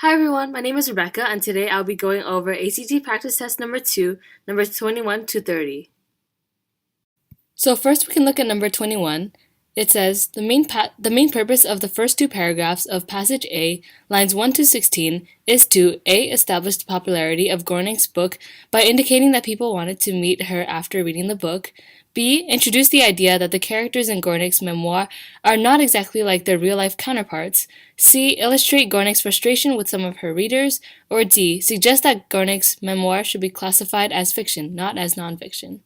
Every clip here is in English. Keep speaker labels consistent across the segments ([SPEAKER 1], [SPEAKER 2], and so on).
[SPEAKER 1] Hi everyone, my name is Rebecca, and today I'll be going over ACT practice test number 2, numbers 21 to 30. So first we can look at number 21. It says, the main purpose of the first two paragraphs of passage A, lines 1 to 16, is to A. establish the popularity of Gornick's book by indicating that people wanted to meet her after reading the book, B. introduce the idea that the characters in Gornick's memoir are not exactly like their real-life counterparts, C. illustrate Gornick's frustration with some of her readers, or D. suggest that Gornick's memoir should be classified as fiction, not as nonfiction.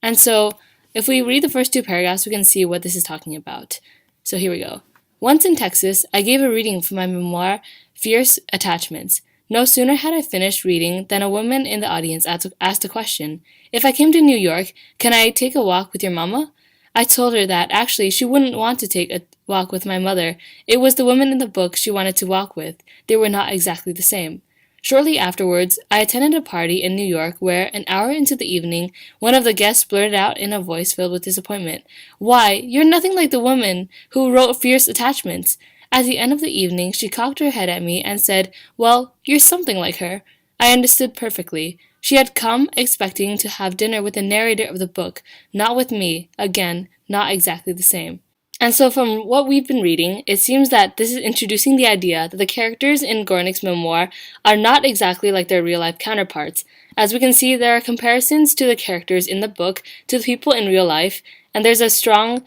[SPEAKER 1] And so, if we read the first two paragraphs, we can see what this is talking about. So here we go. Once in Texas, I gave a reading for my memoir, Fierce Attachments. No sooner had I finished reading than a woman in the audience asked a question. If I came to New York, can I take a walk with your mama? I told her that actually she wouldn't want to take a walk with my mother. It was the woman in the book she wanted to walk with. They were not exactly the same. Shortly afterwards, I attended a party in New York where, an hour into the evening, one of the guests blurted out in a voice filled with disappointment, "Why, you're nothing like the woman who wrote Fierce Attachments." At the end of the evening, she cocked her head at me and said, "Well, you're something like her." I understood perfectly. She had come expecting to have dinner with the narrator of the book, not with me, again, not exactly the same. And so from what we've been reading, it seems that this is introducing the idea that the characters in Gornick's memoir are not exactly like their real-life counterparts. As we can see, there are comparisons to the characters in the book to the people in real life, and there's a strong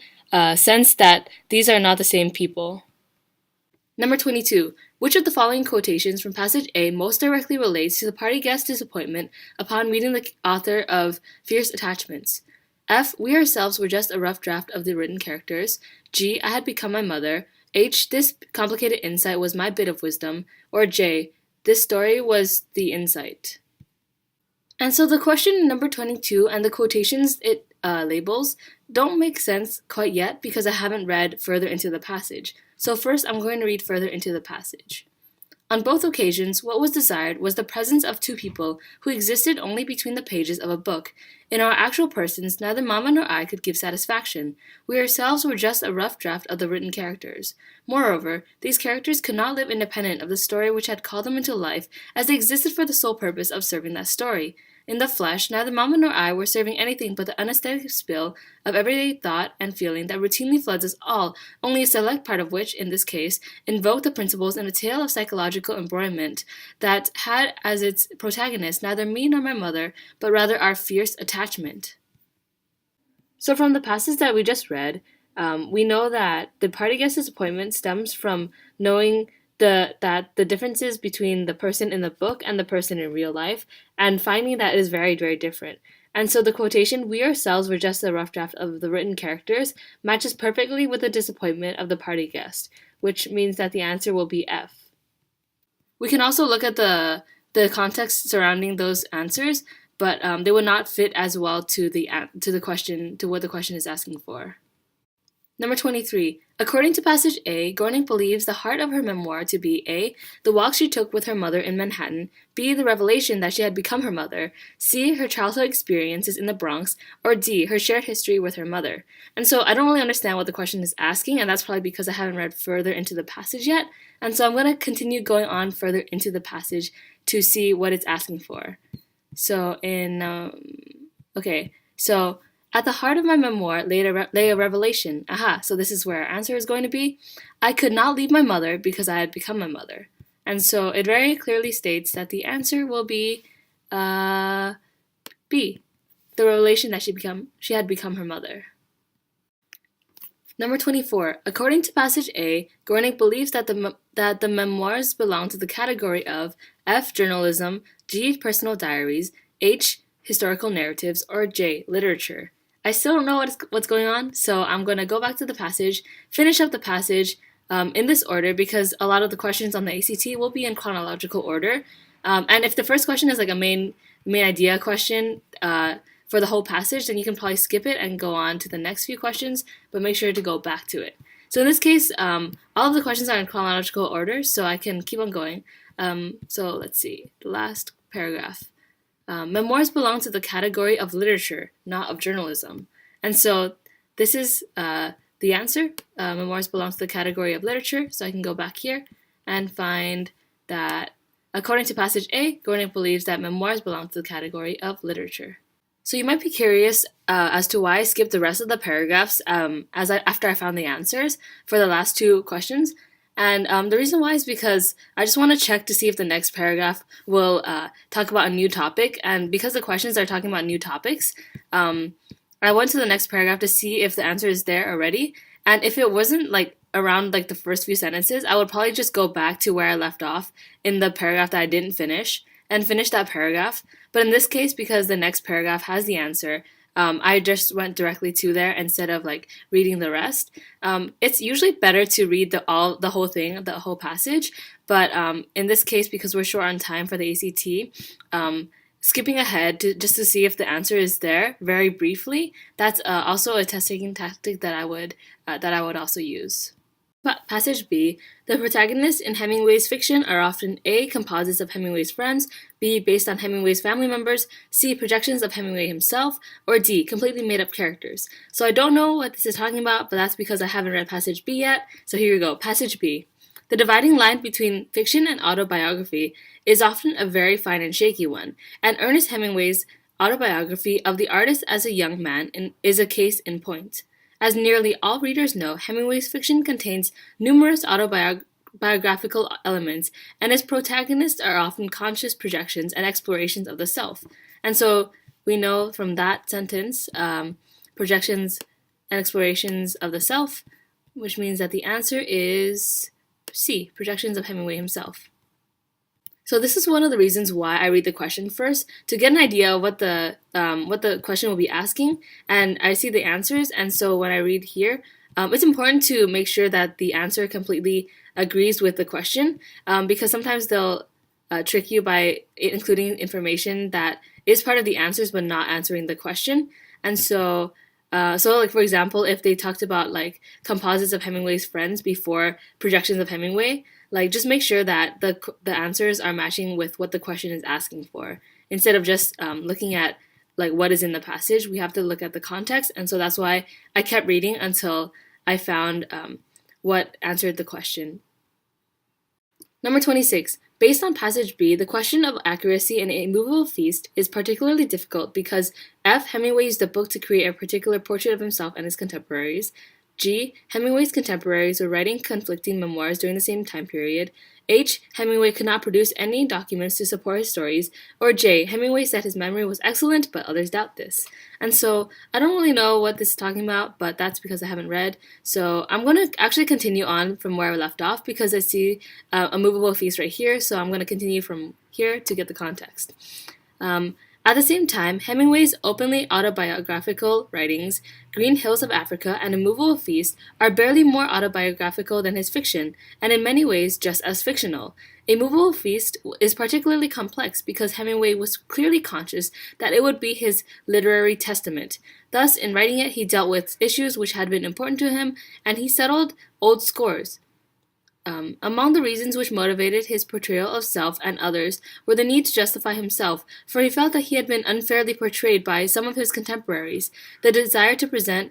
[SPEAKER 1] sense that these are not the same people. Number 22. Which of the following quotations from passage A most directly relates to the party guest's disappointment upon meeting the author of Fierce Attachments? F. We ourselves were just a rough draft of the written characters. G. I had become my mother. H. This complicated insight was my bit of wisdom. Or J. This story was the insight. And so the question number 22 and the quotations it labels don't make sense quite yet because I haven't read further into the passage. So first I'm going to read further into the passage. On both occasions, what was desired was the presence of two people who existed only between the pages of a book. In our actual persons, neither Mama nor I could give satisfaction. We ourselves were just a rough draft of the written characters. Moreover, these characters could not live independent of the story which had called them into life, as they existed for the sole purpose of serving that story. In the flesh, neither Mama nor I were serving anything but the unaesthetic spill of everyday thought and feeling that routinely floods us all, only a select part of which, in this case, invoked the principles in a tale of psychological embroilment that had as its protagonist neither me nor my mother, but rather our fierce attachment. So from the passage that we just read, we know that the party guest disappointment stems from knowing that the differences between the person in the book and the person in real life, and finding that is very, very different. And so the quotation, "We ourselves were just a rough draft of the written characters," matches perfectly with the disappointment of the party guest, which means that the answer will be F. We can also look at the context surrounding those answers, but they would not fit as well to the question, to what the question is asking for. Number 23. According to passage A, Gornick believes the heart of her memoir to be A. the walk she took with her mother in Manhattan, B. the revelation that she had become her mother, C. her childhood experiences in the Bronx, or D. her shared history with her mother. And so I don't really understand what the question is asking, and that's probably because I haven't read further into the passage yet, and so I'm going to continue going on further into the passage to see what it's asking for. So at the heart of my memoir lay a revelation. Aha, so this is where our answer is going to be. I could not leave my mother because I had become my mother. And so it very clearly states that the answer will be B, the revelation that she had become her mother. Number 24. According to passage A, Gornick believes that the memoirs belong to the category of F. journalism, G. personal diaries, H. historical narratives, or J. literature. I still don't know what's going on, so I'm going to go back to the passage, finish up the passage in this order because a lot of the questions on the ACT will be in chronological order. And if the first question is like a main idea question for the whole passage, then you can probably skip it and go on to the next few questions, but make sure to go back to it. So in this case, all of the questions are in chronological order, so I can keep on going. So let's see, the last paragraph. Memoirs belong to the category of literature, not of journalism. And so this is the answer. Memoirs belong to the category of literature, so I can go back here and find that, according to passage A, Gornick believes that memoirs belong to the category of literature. So you might be curious as to why I skipped the rest of the paragraphs after I found the answers for the last two questions. And the reason why is because I just want to check to see if the next paragraph will talk about a new topic. And because the questions are talking about new topics, I went to the next paragraph to see if the answer is there already. And if it wasn't around the first few sentences, I would probably just go back to where I left off in the paragraph that I didn't finish and finish that paragraph. But in this case, because the next paragraph has the answer, I just went directly to there instead of reading the rest. It's usually better to read the whole thing, the whole passage. But in this case, because we're short on time for the ACT, skipping ahead just to see if the answer is there very briefly, that's also a test-taking tactic that I would also use. Passage B. The protagonists in Hemingway's fiction are often A. composites of Hemingway's friends, B. based on Hemingway's family members, C. projections of Hemingway himself, or D. completely made-up characters. So I don't know what this is talking about, but that's because I haven't read Passage B yet. So here we go. Passage B. The dividing line between fiction and autobiography is often a very fine and shaky one, and Ernest Hemingway's autobiography of the artist as a young man is a case in point. As nearly all readers know, Hemingway's fiction contains numerous autobiographical elements, and its protagonists are often conscious projections and explorations of the self. And so we know from that sentence, projections and explorations of the self, which means that the answer is C, projections of Hemingway himself. So this is one of the reasons why I read the question first, to get an idea of what the question will be asking, and I see the answers, and so when I read here, it's important to make sure that the answer completely agrees with the question, because sometimes they'll trick you by including information that is part of the answers but not answering the question. And so for example, if they talked about composites of Hemingway's friends before projections of Hemingway, just make sure that the answers are matching with what the question is asking for. Instead of just looking at what is in the passage, we have to look at the context, and so that's why I kept reading until I found what answered the question. Number 26. Based on passage B, the question of accuracy in A Movable Feast is particularly difficult because F. Hemingway used the book to create a particular portrait of himself and his contemporaries. G. Hemingway's contemporaries were writing conflicting memoirs during the same time period. H. Hemingway could not produce any documents to support his stories. Or J. Hemingway said his memory was excellent, but others doubt this. And so I don't really know what this is talking about, but that's because I haven't read. So I'm going to actually continue on from where I left off because I see a movable feast right here. So I'm going to continue from here to get the context. At the same time, Hemingway's openly autobiographical writings, Green Hills of Africa and A Movable Feast, are barely more autobiographical than his fiction, and in many ways just as fictional. A Movable Feast is particularly complex because Hemingway was clearly conscious that it would be his literary testament. Thus, in writing it, he dealt with issues which had been important to him, and he settled old scores. Among the reasons which motivated his portrayal of self and others were the need to justify himself, for he felt that he had been unfairly portrayed by some of his contemporaries, the desire to present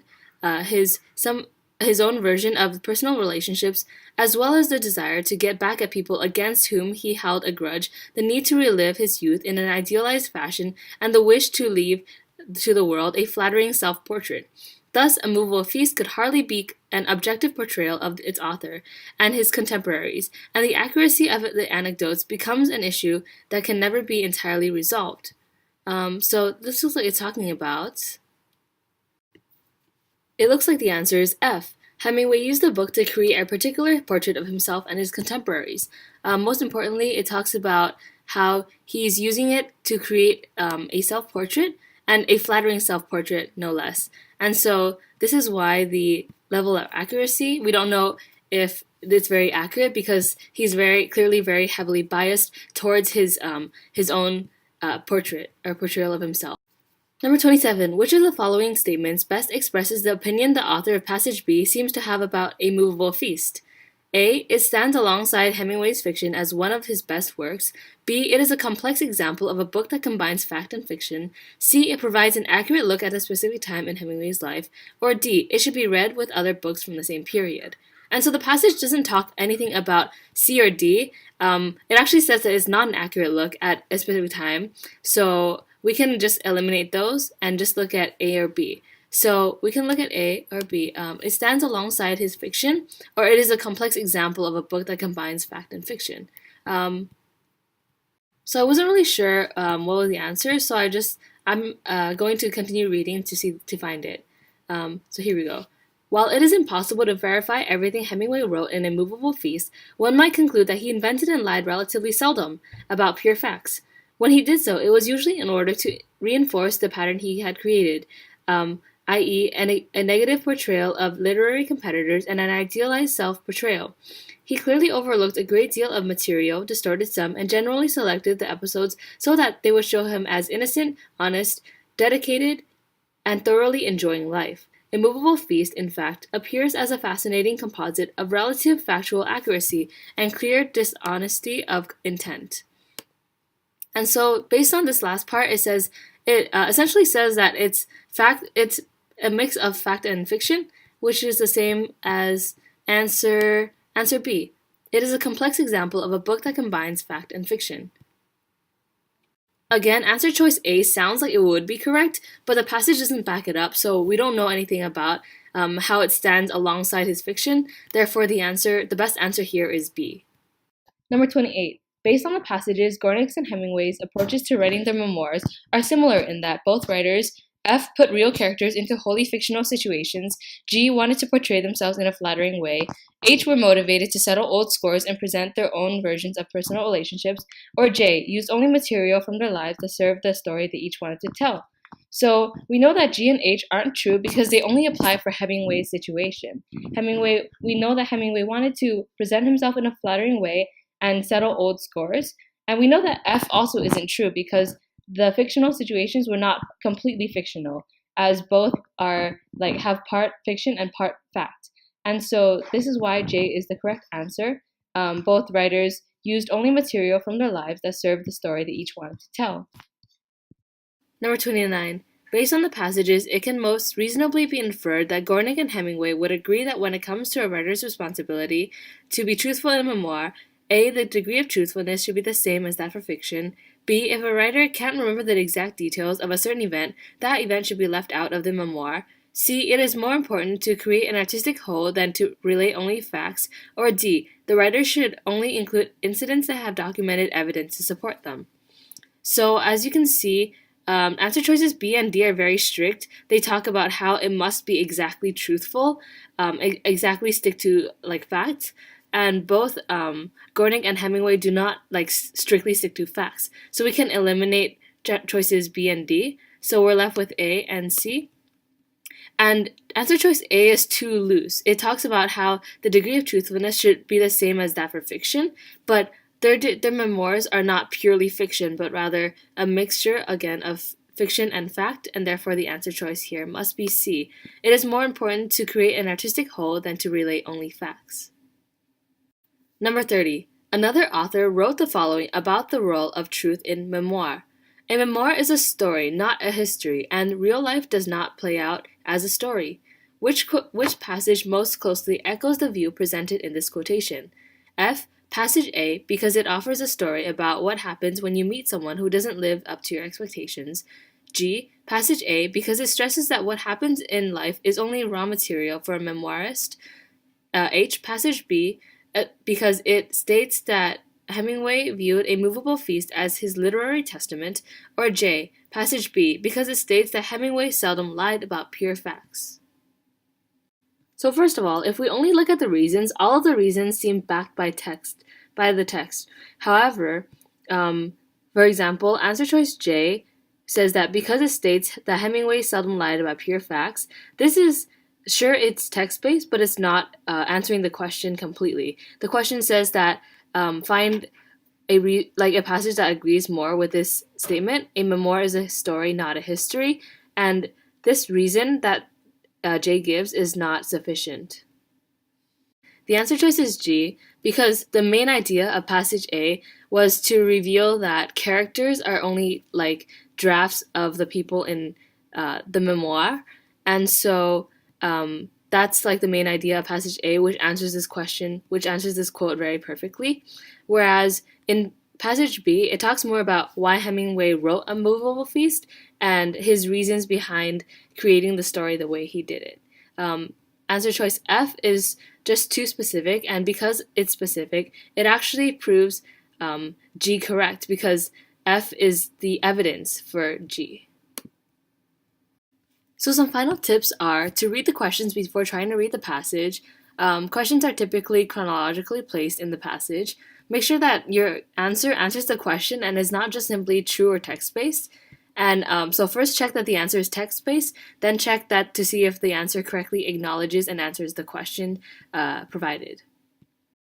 [SPEAKER 1] his own version of personal relationships, as well as the desire to get back at people against whom he held a grudge, the need to relive his youth in an idealized fashion, and the wish to leave to the world a flattering self-portrait. Thus, A Movable Feast could hardly be an objective portrayal of its author and his contemporaries, and the accuracy of the anecdotes becomes an issue that can never be entirely resolved. So this looks like it's talking about... It looks like the answer is F. Hemingway used the book to create a particular portrait of himself and his contemporaries. Most importantly, it talks about how he's using it to create a self-portrait, and a flattering self-portrait, no less. And so this is why the level of accuracy, we don't know if it's very accurate because he's very clearly very heavily biased towards his own portrait or portrayal of himself. Number 27. Which of the following statements best expresses the opinion the author of Passage B seems to have about A Movable Feast? A. It stands alongside Hemingway's fiction as one of his best works. B. It is a complex example of a book that combines fact and fiction. C. It provides an accurate look at a specific time in Hemingway's life. Or D. It should be read with other books from the same period. And so the passage doesn't talk anything about C or D. It actually says that it's not an accurate look at a specific time, so we can just eliminate those and just look at A or B. So we can look at A or B. It stands alongside his fiction, or it is a complex example of a book that combines fact and fiction. Um, so I wasn't really sure what was the answer, so I'm going to continue reading to find it. So here we go. While it is impossible to verify everything Hemingway wrote in A Movable Feast, one might conclude that he invented and lied relatively seldom about pure facts. When he did so, it was usually in order to reinforce the pattern he had created, i.e., a negative portrayal of literary competitors and an idealized self portrayal. He clearly overlooked a great deal of material, distorted some, and generally selected the episodes so that they would show him as innocent, honest, dedicated, and thoroughly enjoying life. A Movable Feast, in fact, appears as a fascinating composite of relative factual accuracy and clear dishonesty of intent. And so, based on this last part, it essentially says that it's a mix of fact and fiction, which is the same as answer B. It is a complex example of a book that combines fact and fiction. Again, answer choice A sounds like it would be correct, but the passage doesn't back it up, so we don't know anything about how it stands alongside his fiction. Therefore, the best answer here is B. Number 28. Based on the passages, Gornick's and Hemingway's approaches to writing their memoirs are similar in that both writers, F, put real characters into wholly fictional situations, G, wanted to portray themselves in a flattering way, H, were motivated to settle old scores and present their own versions of personal relationships, or J, used only material from their lives to serve the story they each wanted to tell. So we know that G and H aren't true because they only apply for Hemingway's situation. We know that Hemingway wanted to present himself in a flattering way and settle old scores. And we know that F also isn't true because the fictional situations were not completely fictional, as both have part fiction and part fact. And so this is why J is the correct answer. Both writers used only material from their lives that served the story they each wanted to tell. Number 29. Based on the passages, it can most reasonably be inferred that Gornick and Hemingway would agree that when it comes to a writer's responsibility to be truthful in a memoir, A, the degree of truthfulness should be the same as that for fiction. B, if a writer can't remember the exact details of a certain event, that event should be left out of the memoir. C, it is more important to create an artistic whole than to relate only facts. Or D, the writer should only include incidents that have documented evidence to support them. So as you can see, answer choices B and D are very strict. They talk about how it must be exactly truthful, exactly stick to facts. And both Gornick and Hemingway do not strictly stick to facts. So we can eliminate choices B and D. So we're left with A and C. And answer choice A is too loose. It talks about how the degree of truthfulness should be the same as that for fiction, but their memoirs are not purely fiction, but rather a mixture, again, of fiction and fact, and therefore the answer choice here must be C. It is more important to create an artistic whole than to relate only facts. Number 30. Another author wrote the following about the role of truth in memoir. A memoir is a story, not a history, and real life does not play out as a story. Which passage most closely echoes the view presented in this quotation? F. Passage A, because it offers a story about what happens when you meet someone who doesn't live up to your expectations. G. Passage A, because it stresses that what happens in life is only raw material for a memoirist. H. Passage B, because it states that Hemingway viewed A Movable Feast as his literary testament. Or J. Passage B, because it states that Hemingway seldom lied about pure facts. So first of all, if we only look at the reasons, all of the reasons seem backed by the text. However, for example, answer choice J says that because it states that Hemingway seldom lied about pure facts, this is sure it's text-based, but it's not answering the question completely. The question says that find a passage that agrees more with this statement. A memoir is a story, not a history, and this reason that J gives is not sufficient. The answer choice is G, because the main idea of passage A was to reveal that characters are only drafts of the people in the memoir, and so that's like the main idea of passage A, which answers this question, which answers this quote very perfectly. Whereas in passage B, it talks more about why Hemingway wrote A Movable Feast and his reasons behind creating the story the way he did it. Answer choice F is just too specific, and because it's specific, it actually proves G correct because F is the evidence for G. So some final tips are to read the questions before trying to read the passage. Questions are typically chronologically placed in the passage. Make sure that your answer answers the question and is not just simply true or text-based. And so first check that the answer is text-based, then check that to see if the answer correctly acknowledges and answers the question provided.